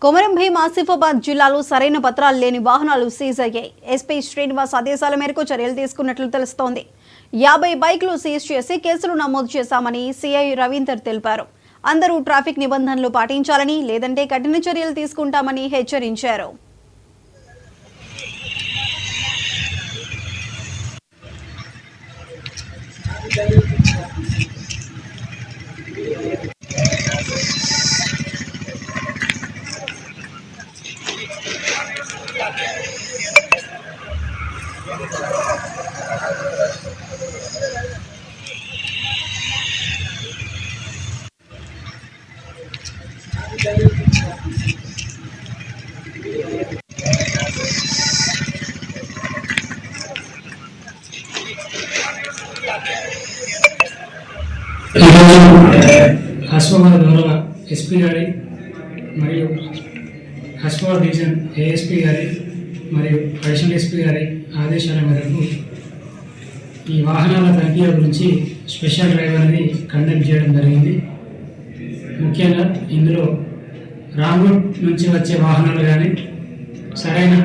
కొమరం భీం ఆసిఫాబాద్ జిల్లాలో సరైన పత్రాలు లేని వాహనాలు సీజ్ అయ్యాయి. ఎస్పీ శ్రీనివాస్ ఆదేశాల మేరకు చర్యలు తీసుకున్నట్లు తెలుస్తోంది. 50 బైకులు సీజ్ చేసి కేసులు నమోదు చేశామని సీఐ రవీందర్ తెలిపారు. అందరూ ట్రాఫిక్ నిబంధనలు పాటించాలని, లేదంటే కఠిన చర్యలు తీసుకుంటామని హెచ్చరించారు. ఆసిఫాబాద్ గౌరవ ఎస్పీ గారి మరియు ఆసిఫాబాద్ డివిజన్ ఏఎస్పీ గారి మరియు అడిషనల్ ఎస్పీ గారి ఆదేశాల మేరకు ఈ వాహనాల తనిఖీ గురించి స్పెషల్ డ్రైవ్ అనేది కండక్ట్ చేయడం జరిగింది. ముఖ్యంగా ఇందులో రాంగ్ రూట్ నుంచి వచ్చే వాహనాలు కానీ, సరైన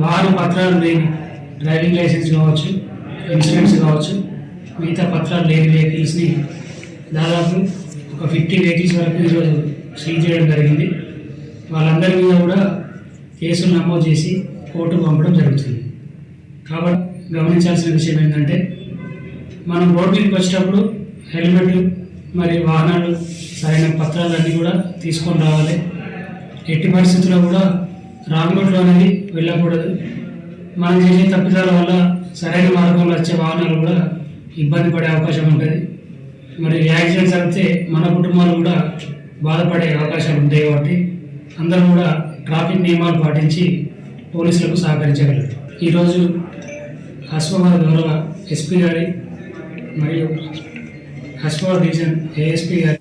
వాహన పత్రాలు లేని డ్రైవింగ్ లైసెన్స్ కావచ్చు, ఇన్సూరెన్స్ కావచ్చు, మిగతా పత్రాలు లేని వెహికల్స్ని దాదాపు ఒక 50 వెహికల్స్ వరకు ఈరోజు సీజ్ చేయడం జరిగింది. వాళ్ళందరి మీద కూడా కేసులు నమోదు చేసి కోర్టుకు పంపడం జరుగుతుంది. కాబట్టి గమనించాల్సిన విషయం ఏంటంటే, మనం రోడ్ మీదకి వచ్చేటప్పుడు హెల్మెట్ మరియు వాహనాలు సరైన పత్రాలన్నీ కూడా తీసుకొని రావాలి. ఎట్టి పరిస్థితుల్లో కూడా రాంగ్ రూట్లో అనేది వెళ్ళకూడదు. మనం చేసే తప్పిదాల వల్ల సరైన మార్గంలో వచ్చే వాహనాలు కూడా ఇబ్బంది పడే అవకాశం ఉంటుంది. మరి యాక్సిడెంట్స్ అయితే మన కుటుంబాలు కూడా బాధపడే అవకాశాలు ఉంటాయి. కాబట్టి అందరూ కూడా ట్రాఫిక్ నియమాలు పాటించి పోలీసులకు సహకరించగలరు. ఈరోజు ఆసిఫాబాద్ గౌరవ ఎస్పీ గారి మరియు ఆసిఫాబాద్ డివిజన్ ఏఎస్పీ గారి